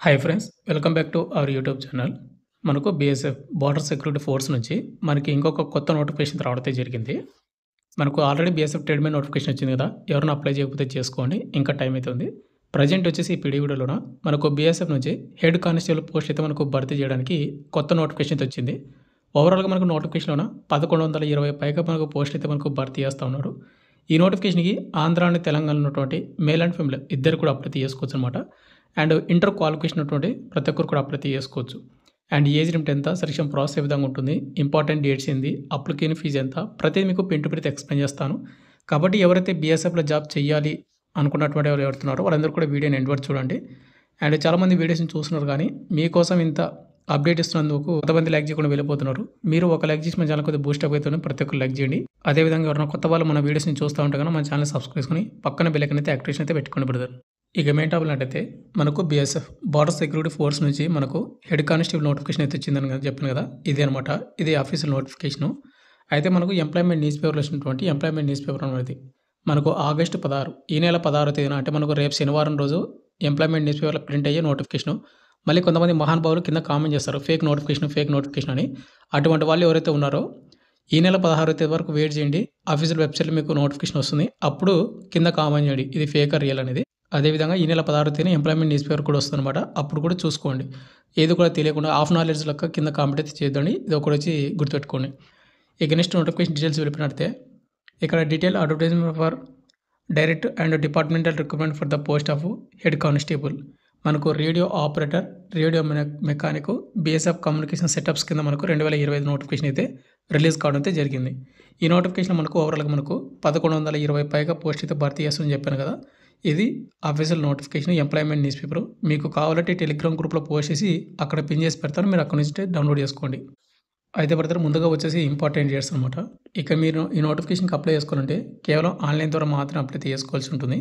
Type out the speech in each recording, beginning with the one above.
Hi friends, welcome back to our YouTube channel. మనకు BSF border security force నుంచి మనకి ఇంకొక కొత్త నోటిఫికేషన్ రావడం జరిగింది. మనకు already BSF trade main notification వచ్చింది కదా, ఎవరైనా అప్లై చేయకపోతే చేసుకోండి, ఇంకా టైం అయితే ఉంది. ప్రజెంట్ వచ్చేసి ఈ వీడియోలోన మనకు బీఎస్ఎఫ్ నుంచి హెడ్ కానిస్టేబుల్ పోస్ట్ అయితే మనకు భర్తీ చేయడానికి కొత్త నోటిఫికేషన్ అయితే వచ్చింది. ఓవరాల్గా మనకు నోటిఫికేషన్లోన 1120 పైగా మనకు పోస్ట్ అయితే మనకు భర్తీ చేస్తూ ఉన్నారు. ఈ నోటిఫికేషన్కి ఆంధ్ర అండ్ తెలంగాణ ఉన్నటువంటి మేల్ అండ్ ఫీమేల్ ఇద్దరు కూడా అప్లై చేసుకోవచ్చు అనమాట. అండ్ ఇంటర్ క్వాలిఫికేషన్ ఉన్నటువంటి ప్రతి ఒక్కరు కూడా అప్లై చేసుకోవచ్చు. అండ్ ఏజ్ లిమిట్ ఎంత, సెలక్షన్ ప్రాసెస్ ఏ విధంగా ఉంటుంది, ఇంపార్టెంట్ డేట్స్ ఏంది, అప్లికేషన్ ఫీజు ఎంత, ప్రతిదీ మీకు పెన్ టు పెన్ ఎక్స్ప్లెయిన్ చేస్తాను. కాబట్టి ఎవరైతే బీఎస్ఎఫ్లో జాబ్ చేయాలి అనుకున్నటువంటి ఎవరు ఎవరుతున్నారో వాళ్ళందరూ కూడా వీడియోని ఎండ్ వరకు చూడండి. అండ్ చాలామంది వీడియోస్ని చూస్తున్నారు, కానీ మీకోసం ఇంత అప్డేట్ ఇస్తున్నందుకు కొంతమంది లైక్ చేయకుండా వెళ్ళిపోతున్నారు. మీరు ఒక లైక్ చేసి మన ఛానల్ కొద్దిగా బూస్ట్ అప్ అవుతుంది, ప్రతి ఒక్కరు లైక్ చేయండి. అదేవిధంగా ఎవరైనా కొత్త వాళ్ళు మన వీడియోస్ని చూస్తూ ఉంటే కానీ మన ఛానల్ సబ్స్క్రైబ్ చేసుకుని పక్కన బెల్ ఐకాన్ అయితే యాక్టివేషన్ అయితే పెట్టుకోండి బ్రదర్. ఇక మెయిన్ టాపిక్ అంటే మనకు బీఎస్ఎఫ్ బార్డర్ సెక్యూరిటీ ఫోర్స్ నుంచి మనకు హెడ్ కానిస్టేబుల్ నోటిఫికేషన్ అయితే వచ్చిందని చెప్పాను కదా, ఇదే అనమాట. ఇది ఆఫీషియల్ నోటిఫికేషను. అయితే మనకు ఎంప్లాయ్మెంట్ న్యూస్ పేపర్లో వచ్చినటువంటి ఎంప్లాయ్మెంట్ న్యూస్ పేపర్ అనేది మనకు ఆగస్టు 16 ఈ నెల 16వ తేదీన, అంటే మనకు రేపు శనివారం రోజు ఎంప్లాయ్మెంట్ న్యూస్ పేపర్లో ప్రింట్ అయ్యే నోటిఫికేషన్. మళ్ళీ కొంతమంది మహానుభావులు కింద కామెంట్ చేస్తారు ఫేక్ నోటిఫికేషన్ అని. అటువంటి వాళ్ళు ఎవరైతే ఉన్నారో ఈ నెల 16వ తేదీ వరకు వెయిట్ చేయండి. ఆఫీషియల్ వెబ్సైట్లో మీకు నోటిఫికేషన్ వస్తుంది, అప్పుడు కింద కామెంట్ చేయండి ఇది ఫేక్ రియల్ అనేది. అదేవిధంగా ఈ నెల 16వ తేదీన ఎంప్లాయ్మెంట్ న్యూస్ పేపర్ కూడా వస్తుంది అనమాట. అప్పుడు కూడా చూసుకోండి. ఏది కూడా తెలియకుండా హాఫ్ నాలెడ్జ్ లెక్క కింద కామెంట్ అయితే చేద్దండి. ఇది ఒకటి వచ్చి గుర్తుపెట్టుకోండి. ఇక నెక్స్ట్ నోటిఫికేషన్ డీటెయిల్స్ వెళ్ళిపోయినట్టే ఇక్కడ detail advertisement for direct and departmental recruitment for the post of head constable. మనకు radio operator, radio mechanic, BSF communication setups కింద మనకు 2025 నోటిఫికేషన్ అయితే రిలీజ్ కావడం అయితే జరిగింది. ఈ నోటిఫికేషన్ మనకు ఓవరాల్గా మనకు 1120 పైగా పోస్ట్ అయితే భర్తీ చేస్తుందని చెప్పాను కదా. ఇది official notification, employment news paper. మీకు కావాలంటే టెలిగ్రామ్ గ్రూప్లో పోస్ట్ చేసి అక్కడ పిన్ చేసి పెడతాను, మీరు అక్కడ నుంచి డౌన్లోడ్ చేసుకోండి. అయితే బ్రదర్, ముందుగా వచ్చేసి ఇంపార్టెంట్ డేట్స్ అనమాట. ఇక మీరు ఈ నోటిఫికేషన్కి అప్లై చేసుకోవాలంటే కేవలం ఆన్లైన్ ద్వారా మాత్రమే అప్లై చేసుకోవాల్సి ఉంటుంది.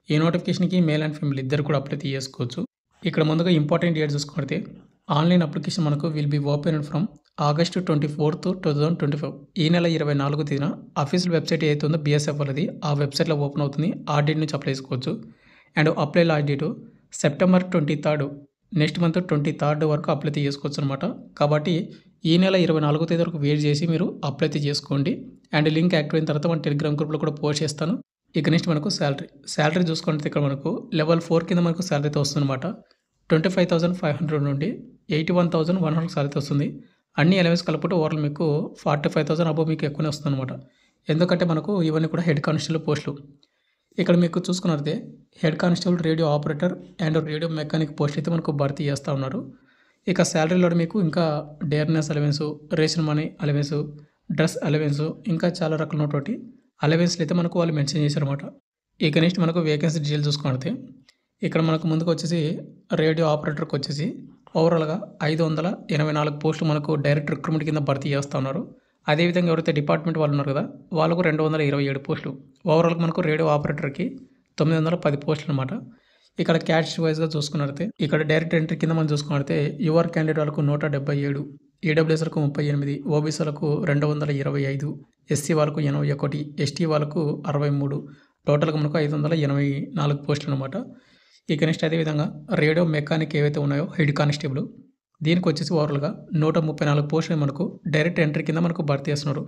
ఈ నోటిఫికేషన్కి మేల్ అండ్ ఫీమేల్ ఇద్దరు కూడా అప్లై చేసుకోవచ్చు. ఇక్కడ ముందుగా ఇంపార్టెంట్ డేట్స్ చూసుకుంటే ఆన్లైన్ అప్లికేషన్ మనకు will be open from August 24, 2025. ఈ నెల 24వ తేదీన అఫీషియల్ వెబ్సైట్ ఏదైతే ఉందో బీఎస్ఎఫ్ వాళ్ళది, ఆ వెబ్సైట్లో ఓపెన్ అవుతుంది. ఆ డేట్ నుంచి అప్లై చేసుకోవచ్చు. And apply last date September 23, next month 23 వరకు అప్లై చేసుకోవచ్చు అనమాట. కాబట్టి ఈ నెల 24వ తేదీ వరకు వెయిట్ చేసి మీరు అప్లై చేసుకోండి. అండ్ లింక్ యాక్టివ్ అయిన తర్వాత మన టెలిగ్రామ్ గ్రూప్లో కూడా పోస్ట్ చేస్తాను. ఇక నెక్స్ట్ మనకు శాలరీ చూసుకుంటే ఇక్కడ మనకు లెవెల్ 4 కింద మనకు శాలరీ అయితే వస్తుందన్నమాట. 25,500 నుండి 81,100 శాలరీ వస్తుంది. అన్ని అలవెన్స్ కలుపుకుంటే ఓవరాల్ మీకు 45,000 అబోవ్ మీకు ఎక్కువనే వస్తుంది అనమాట. ఎందుకంటే మనకు ఇవన్నీ కూడా హెడ్ కానిస్టేబుల్ పోస్టులు. ఇక్కడ మీకు చూసుకున్నట్లయితే head constable, radio operator and radio mechanic post అయితే మనకు భర్తీ చేస్తూ ఉన్నారు. ఇక శాలరీలో మీకు ఇంకా dearness allowance, ration money allowance, dress allowance, ఇంకా చాలా రకాలైనటువంటి అలవెన్స్లు అయితే మనకు వాళ్ళు మెన్షన్ చేశారన్నమాట. ఇక నెక్స్ట్ మనకు వేకెన్సీ డీటెయిల్స్ చూసుకుంటే ఇక్కడ మనకు ముందుకు వచ్చేసి రేడియో ఆపరేటర్కి వచ్చేసి ఓవరాల్గా 584 పోస్టులు మనకు డైరెక్ట్ రిక్రూట్మెంట్ కింద భర్తీ చేస్తూ ఉన్నారు. అదేవిధంగా ఎవరైతే డిపార్ట్మెంట్ వాళ్ళు ఉన్నారు కదా, వాళ్ళకు 227 పోస్టులు. ఓవరాల్గా మనకు రేడియో ఆపరేటర్కి 910 పోస్టులు అనమాట. ఇక్కడ క్యాస్ట్ వైజ్గా చూసుకున్నట్లయితే ఇక్కడ డైరెక్ట్ ఎంట్రీ కింద మనం చూసుకున్నట్లయితే యువర్ క్యాండిడేట్ వాళ్ళకు 177, ఈడబ్ల్యూఎస్లకు 38, ఓబీసీలకు 225, ఎస్సీ వాళ్ళకు 81, ఎస్టీ వాళ్ళకు 63, టోటల్గా మనకు 584 పోస్టులు అనమాట. ఇక నెక్స్ట్ అదేవిధంగా రేడియో మెకానిక్ ఏవైతే ఉన్నాయో హెడ్ కానిస్టేబుల్, దీనికి వచ్చేసి ఓవరాల్గా 134 పోస్టులు మనకు డైరెక్ట్ ఎంట్రీ కింద మనకు భర్తీ చేస్తున్నారు.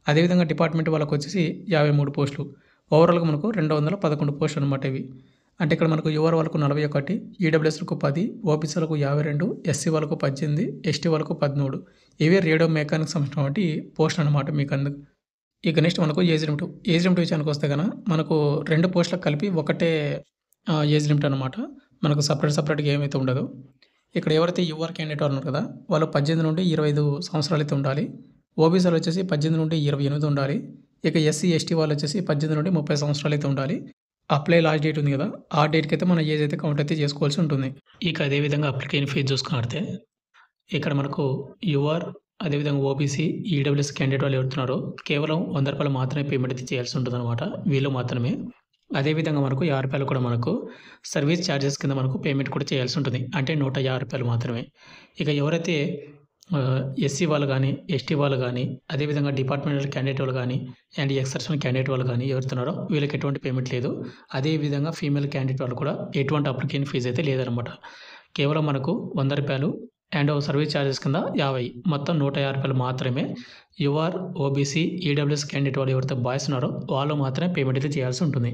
అదేవిధంగా డిపార్ట్మెంట్ వాళ్ళకు వచ్చేసి 53 పోస్టులు. ఓవరాల్గా మనకు 211 పోస్టులు అనమాట ఇవి. అంటే ఇక్కడ మనకు యువర్ వాళ్ళకు 41, ఈడబ్ల్యూఎస్లకు 10, ఓబీసీలకు 52, ఎస్సీ వాళ్ళకు 18, ఎస్టీ వాళ్ళకు 13. ఇవే రేడియో మెకానిక్ సంబంధించినటువంటి పోస్టులు అనమాట మీకు అందుకు. ఇక నెక్స్ట్ మనకు ఏజ్ లిమిట్ విషయానికి వస్తే కనుక మనకు 2 పోస్టులకు కలిపి ఒకటే ఏజ్ లిమిట్ అనమాట. మనకు సపరేట్గా ఏమైతే ఉండదు. ఇక్కడ ఎవరైతే యువర్ క్యాండిడేట్ ఉన్నారు కదా, వాళ్ళు 18 నుండి 25 సంవత్సరాలు అయితే ఉండాలి. ఓబీసీలు వచ్చేసి 18 నుండి 28 ఉండాలి. ఇక ఎస్సీ ఎస్టీ వాళ్ళు వచ్చేసి 18 నుండి 30 సంవత్సరాలు అయితే ఉండాలి. అప్లై లాస్ట్ డేట్ ఉంది కదా, ఆ డేట్కి అయితే మన ఏజ్ అయితే కౌంట్ అయితే చేసుకోవాల్సి ఉంటుంది. ఇక అదేవిధంగా అప్లికేషన్ ఫీజు చూసుకున్నట్లయితే ఇక్కడ మనకు యువర్, అదేవిధంగా ఓబీసీ, ఈడబ్ల్యూఎస్ క్యాండిడేట్ వాళ్ళు ఎవరుతున్నారో కేవలం 100 రూపాయలు మాత్రమే పేమెంట్ అయితే చేయాల్సి ఉంటుంది అనమాట, వీళ్ళు మాత్రమే. అదేవిధంగా మనకు 50 రూపాయలు కూడా మనకు సర్వీస్ ఛార్జెస్ కింద మనకు పేమెంట్ కూడా చేయాల్సి ఉంటుంది, అంటే 150 రూపాయలు మాత్రమే. ఇక ఎవరైతే ఎస్సీ వాళ్ళు కానీ, ఎస్టీ వాళ్ళు కానీ, అదేవిధంగా డిపార్ట్మెంటల్ క్యాండిడేట్ వాళ్ళు కానీ అండ్ ఎక్సర్సనల్ క్యాండిడేట్ వాళ్ళు కానీ ఎవరుతున్నారో వీళ్ళకి ఎటువంటి పేమెంట్ లేదు. అదేవిధంగా ఫీమేల్ క్యాండిడేట్ వాళ్ళు కూడా ఎటువంటి అప్లికేషన్ ఫీజు అయితే లేదనమాట. కేవలం మనకు రూ. 100 అండ్ సర్వీస్ ఛార్జెస్ కింద 50, మొత్తం రూ. 150 మాత్రమే. యూఆర్, ఓబీసీ, ఈడబ్ల్యూఎస్ క్యాండిడేట్ వాళ్ళు ఎవరైతే బాయ్స్ ఉన్నారో వాళ్ళు మాత్రమే పేమెంట్ అయితే చేయాల్సి ఉంటుంది.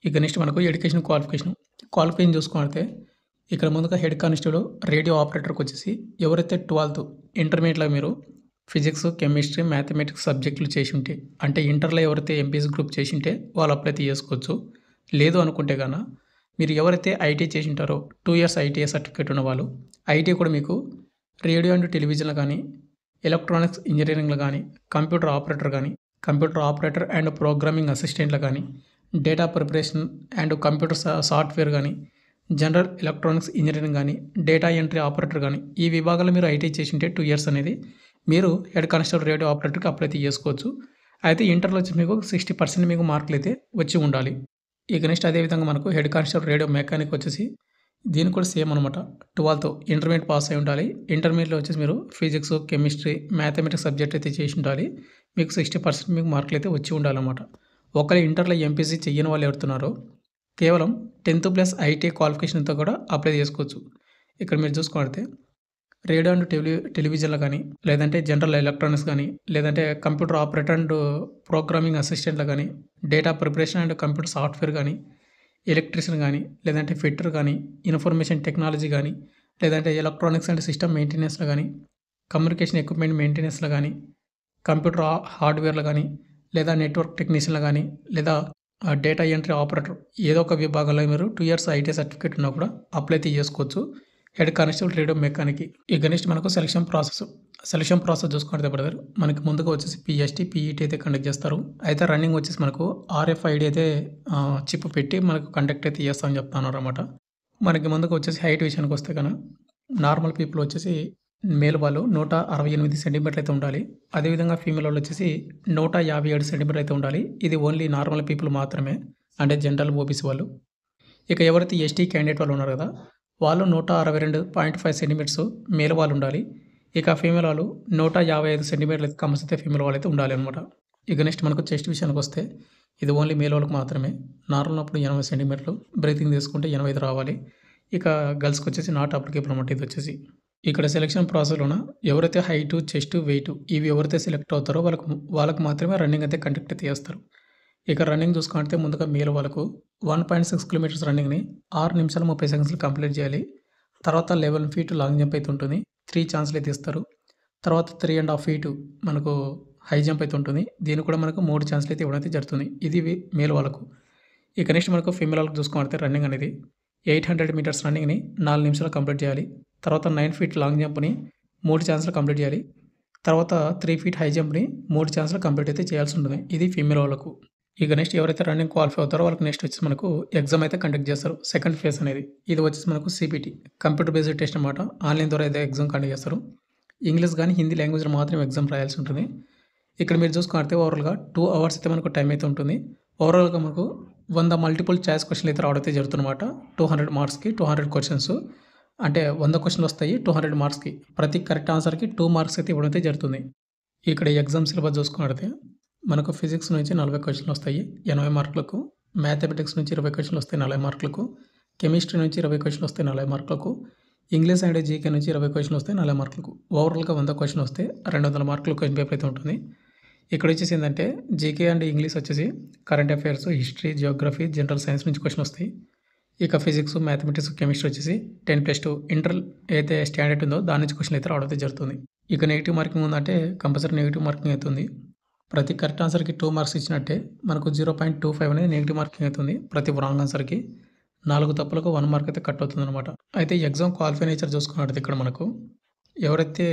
ఇక నెక్స్ట్ మనకు ఎడ్యుకేషన్ క్వాలిఫికేషన్ చూసుకుంటే ఇక్కడ ముందుగా హెడ్ కానిస్టేబుల్ రేడియో ఆపరేటర్కి వచ్చేసి ఎవరైతే 12th ఇంటర్మీడియట్లో మీరు ఫిజిక్స్, కెమిస్ట్రీ, మ్యాథమెటిక్స్ సబ్జెక్టులు చేసి ఉంటే, అంటే ఇంటర్లో ఎవరైతే ఎంపీసీ గ్రూప్ చేసి ఉంటే వాళ్ళు అప్లై చేసుకోవచ్చు. లేదు అనుకుంటే కన్నా మీరు ఎవరైతే ఐటీ చేసి ఉంటారో 2 years ఐటీఐ సర్టిఫికేట్ ఉన్న వాళ్ళు, ఐటీ కూడా మీకు రేడియో అండ్ టెలివిజన్లో కానీ, ఎలక్ట్రానిక్స్ ఇంజనీరింగ్లో కానీ, కంప్యూటర్ ఆపరేటర్ అండ్ ప్రోగ్రామింగ్ అసిస్టెంట్లో కానీ, data preparation and computer software కానీ, జనరల్ ఎలక్ట్రానిక్స్ ఇంజనీరింగ్ కానీ, డేటా ఎంట్రీ ఆపరేటర్ కానీ, ఈ విభాగాల్లో మీరు ఐటీ చేసి ఉంటే 2 years అనేది మీరు హెడ్ కానిస్టేబుల్ రేడియో ఆపరేటర్కి అప్లై చేసుకోవచ్చు. అయితే ఇంటర్లో వచ్చి మీకు 60% మీకు మార్కులు అయితే వచ్చి ఉండాలి. ఇక నెక్స్ట్ అదేవిధంగా మనకు హెడ్ కానిస్టేబుల్ రేడియో మెకానిక్ వచ్చేసి దీనికి కూడా సేమ్ అనమాట. 12th ఇంటర్మీడియట్ పాస్ అయి ఉండాలి. ఇంటర్మీడియట్లో వచ్చేసి మీరు ఫిజిక్స్, కెమిస్ట్రీ, మ్యాథమెటిక్స్ సబ్జెక్ట్ అయితే చేసి ఉండాలి. మీకు 60% మీకు మార్కులు అయితే వచ్చి ఉండాలన్నమాట. ఒకవేళ ఇంటర్లో ఎంపీసీ చెయ్యని వాళ్ళు ఎవరుతున్నారో కేవలం 10th+ ఐటీ క్వాలిఫికేషన్తో కూడా అప్లై చేసుకోవచ్చు. ఇక్కడ మీరు చూసుకుంటే రేడియో అండ్ టెలివిజన్లో కానీ, లేదంటే జనరల్ ఎలక్ట్రానిక్స్ కానీ, లేదంటే కంప్యూటర్ ఆపరేటర్ అండ్ ప్రోగ్రామింగ్ అసిస్టెంట్లో కానీ, data preparation and computer software కానీ, ఎలక్ట్రీషియన్ కానీ, లేదంటే ఫిట్టర్ కానీ, ఇన్ఫర్మేషన్ టెక్నాలజీ కానీ, లేదంటే ఎలక్ట్రానిక్స్ అండ్ సిస్టమ్ మెయింటెనెన్స్లో కానీ, కమ్యూనికేషన్ ఎక్విప్మెంట్ మెయింటెనెన్స్లో కానీ, కంప్యూటర్ హార్డ్వేర్లో కానీ, లేదా నెట్వర్క్ టెక్నీషియన్లో కానీ, లేదా డేటా ఎంట్రీ ఆపరేటర్ ఏదో ఒక విభాగంలో మీరు 2 years ఐటీ సర్టిఫికేట్ ఉన్నా కూడా అప్లై చేసుకోవచ్చు హెడ్ కానిస్టేబుల్ రేడియో మెకానిక్. ఇక నెక్స్ట్ మనకు సెలక్షన్ ప్రాసెస్ చూసుకుంటే బ్రదర్, మనకి ముందుగా వచ్చేసి పిఎస్టీ, పీఈటీ అయితే కండక్ట్ చేస్తారు. అయితే రన్నింగ్ వచ్చేసి మనకు RFID అయితే చిప్ పెట్టి మనకు కండక్ట్ అయితే చేస్తామని చెప్తున్నారు అనమాట. మనకి ముందుకు వచ్చేసి హైట్ విషయానికి వస్తే కన్నా నార్మల్ పీపుల్ వచ్చేసి మేల్ వాళ్ళు 168 సెంటీమీటర్లు అయితే ఉండాలి. అదేవిధంగా ఫీమేల్ వాళ్ళు వచ్చేసి 157 సెంటీమీటర్లు అయితే ఉండాలి. ఇది ఓన్లీ నార్మల్ పీపుల్ మాత్రమే, అంటే జనరల్ ఓబీసీ వాళ్ళు. ఇక ఎవరైతే ఎస్టీ క్యాండిడేట్ వాళ్ళు ఉన్నారు కదా వాళ్ళు 162.5 సెంటీమీటర్స్ మేల్ వాళ్ళు ఉండాలి. ఇక ఫీమేల్ వాళ్ళు 155 సెంటీమీటర్లు అయితే కంపల్సరీ ఫీమేల్ వాళ్ళు అయితే ఉండాలి అనమాట. ఇక నెక్స్ట్ మనకు చెస్ట్ విషయానికి వస్తే ఇది ఓన్లీ మేల్ వాళ్ళకి మాత్రమే. నార్మల్ ఉన్నప్పుడు 80 సెంటీమీటర్లు, బ్రీతింగ్ తీసుకుంటే 85 రావాలి. ఇక గర్ల్స్కి వచ్చేసి నాట్ అప్లికేబుల్ అనమాట ఇది వచ్చేసి. ఇక్కడ సెలక్షన్ ప్రాసెస్లోన ఎవరైతే హైటు, చెస్ట్, వెయిట్ ఇవి ఎవరైతే సెలెక్ట్ అవుతారో వాళ్ళకు మాత్రమే రన్నింగ్ అయితే కండక్ట్ అయితే చేస్తారు. ఇక రన్నింగ్ చూసుకుంటే ముందుగా మేల్ వాళ్ళకు 1.6 కిలోమీటర్స్ రన్నింగ్ని 6 నిమిషాలు 30 సెకండ్స్లో కంప్లీట్ చేయాలి. తర్వాత 11 feet లాంగ్ జంప్ అయితే ఉంటుంది, 3 ఛాన్స్లు అయితే ఇస్తారు. తర్వాత 3.5 feet మనకు హై జంప్ అయితే ఉంటుంది, దీనికి కూడా మనకు 3 ఛాన్స్లు అయితే ఇవ్వడం అయితే జరుగుతుంది. ఇది మేల్ వాళ్ళకు. ఇక నెక్స్ట్ మనకు ఫీమేల్ వాళ్ళకి చూసుకుంటే రన్నింగ్ అనేది 800 మీటర్స్ రన్నింగ్ని 4 నిమిషాలు కంప్లీట్ చేయాలి. తర్వాత 9 feet లాంగ్ జంప్ని 3 ఛాన్స్లో కంప్లీట్ చేయాలి. తర్వాత 3 feet హై జంప్ని 3 ఛాన్స్లో కంప్లీట్ అయితే చేయాల్సి ఉంటుంది. ఇది ఫీమేల్ వాళ్ళకు. ఇక నెక్స్ట్ ఎవరైతే రన్నింగ్ క్వాలిఫై అవుతారో వాళ్ళకి నెక్స్ట్ వచ్చి మనకు ఎగ్జామ్ అయితే కండక్ట్ చేస్తారు. సెకండ్ ఫేజ్ అనేది ఇది వచ్చేసి మనకు CPT, కంప్యూటర్ బేస్డ్ టెస్ట్ అనమాట. ఆన్లైన్ ద్వారా అయితే ఎగ్జామ్ కండక్ట్ చేస్తారు. ఇంగ్లీష్ కానీ హిందీ లాంగ్వేజ్లో మాత్రం ఎగ్జామ్ రాయాల్సి ఉంటుంది. ఇక్కడ మీరు చూసుకుంటే ఓవరాల్గా 2 hours అయితే మనకు టైం అయితే ఉంటుంది. ఓవరాల్గా మనకు 100 మల్టిపుల్ చాయిస్ క్వశ్చన్లు అయితే రావడం అయితే జరుగుతుందన్నమాట. 200 మార్క్స్కి 200 క్వశ్చన్స్, అంటే 100 క్వశ్చన్లు వస్తాయి 200 మార్క్స్కి. ప్రతి కరెక్ట్ ఆన్సర్కి 2 మార్క్స్ అయితే ఇవ్వడం అయితే జరుగుతుంది. ఇక్కడ ఎగ్జామ్ సిలబస్ చూసుకుంటే మనకు ఫిజిక్స్ నుంచి 40 క్వశ్చన్లు వస్తాయి 80 మార్కులకు, మ్యాథమెటిక్స్ నుంచి 20 క్వశ్చన్లు వస్తాయి 40 మార్కులకు, కెమిస్ట్రీ నుంచి 20 క్వశ్చన్లు వస్తాయి 40 మార్కులకు, ఇంగ్లీష్ అండ్ జీకే నుంచి 20 క్వశ్చన్లు వస్తాయి 40 మార్కులకు. ఓవరాల్గా 100 క్వశ్చన్ వస్తే 200 మార్కులు క్వశ్చన్ పేపర్ అయితే ఉంటుంది. ఇక్కడ వచ్చేసి ఏంటంటే జీకే అండ్ ఇంగ్లీష్ వచ్చేసి current affairs, history, Geography, general science నుంచి క్వశ్చన్ వస్తాయి. ఇక ఫిజిక్స్, మ్యాథమెటిక్స్, కెమిస్ట్రీ వచ్చేసి 10+2 ఇంటర్ అయితే స్టాండర్డ్ ఉందో దాని నుంచి క్వశ్చన్ అయితే రావడం జరుగుతుంది. ఇక నెగిటివ్ మార్కింగ్ ఉందంటే కంపల్సరీ నెగిటివ్ మార్కింగ్ అవుతుంది. ప్రతి కరెక్ట్ ఆన్సర్కి 2 మార్క్స్ ఇచ్చినట్టే మనకు 0.25 అనేది నెగిటివ్ మార్కింగ్ అవుతుంది. ప్రతి రాంగ్ ఆన్సర్కి 4 తప్పులకు 1 మార్క్ అయితే కట్ అవుతుంది అనమాట. అయితే ఎగ్జామ్ క్వాలిఫై నేచర్ చూసుకున్నట్టు ఇక్కడ మనకు ఎవరైతే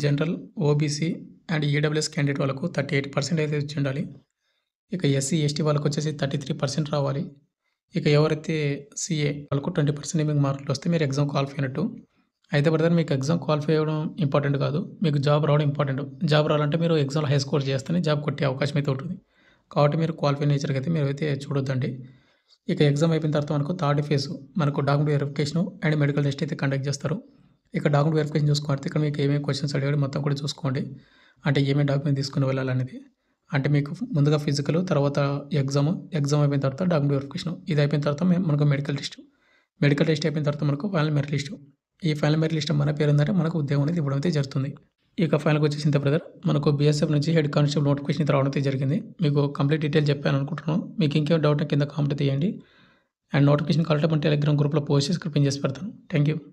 general, OBC and EWS candidate వాళ్ళకు 38% అయితే వచ్చి ఉండాలి. ఇక SC, ST వాళ్ళకు వచ్చేసి 33% రావాలి. ఇక ఎవరైతే CA వాళ్ళకు 20% మీకు మార్కులు వస్తే మీరు ఎగ్జామ్ క్వాలిఫై అయినట్టు. అయితే బ్రదర్ మీకు ఎగ్జామ్ క్వాలిఫై అవ్వడం ఇంపార్టెంట్ కాదు, మీకు జాబ్ రావడం ఇంపార్టెంట్. జాబ్ రావాలంటే మీరు ఎగ్జామ్లో హై స్కోర్ చేస్తేనే జాబ్ కొట్టే అవకాశం అయితే ఉంటుంది. కాబట్టి మీరు క్వాలిఫై నేచర్కి అయితే మీరు అయితే చూడొద్దండి. ఇక ఎగ్జామ్ అయిపోయిన తర్వాత మనకు థర్డ్ ఫేజ్ మనకు document verification and medical test అయితే కండక్ట్ చేస్తారు. ఇక డాక్యుమెంట్ వెరిఫికేషన్ చూసుకోవాలి. ఇక్కడ మీకు ఏమేమి క్వశ్చన్స్ అడిగాడు మొత్తం కూడా చూసుకోండి. అంటే ఏమేమి డాక్యుమెంట్ తీసుకుని వెళ్ళాలనేది. అంటే మీకు ముందుగా ఫిజికల్, తర్వాత ఎగ్జామ్ అయిపోయిన తర్వాత డాక్యుమెంట్ వెరిఫికేషన్. ఇది అయిపోయిన తర్వాత మనకు మెడికల్ టెస్ట్ అయిపోయిన తర్వాత మనకు ఫైనల్ మెరిట్ లిస్ట్. ఈ ఫైనల్ మెరిట్ లిస్ట్ మన పేరు ఉందంటే మనకు ఉద్యోగం అనేది ఇవ్వడం అయితే జరుగుతుంది. ఇక ఫైనల్కి వచ్చేసి ఇంత బ్రదర్, మనకు బీఎస్ఎఫ్ నుంచి హెడ్ కానిస్టేబుల్ నోటిఫికేషన్ అయితే రావడం అయితే జరిగింది. మీకు కంప్లీట్ డీటెయిల్ చెప్పాను అనుకుంటున్నాను. మీకు ఇంకేం డౌట్ కింద కామెంట్ చేయండి. అండ్ నోటిఫికేషన్ కావాలంటే మన టెలిగ్రామ్ గ్రూప్లో పోస్ట్ చేసి పిన్ చేసి పెడతాను. Thank you.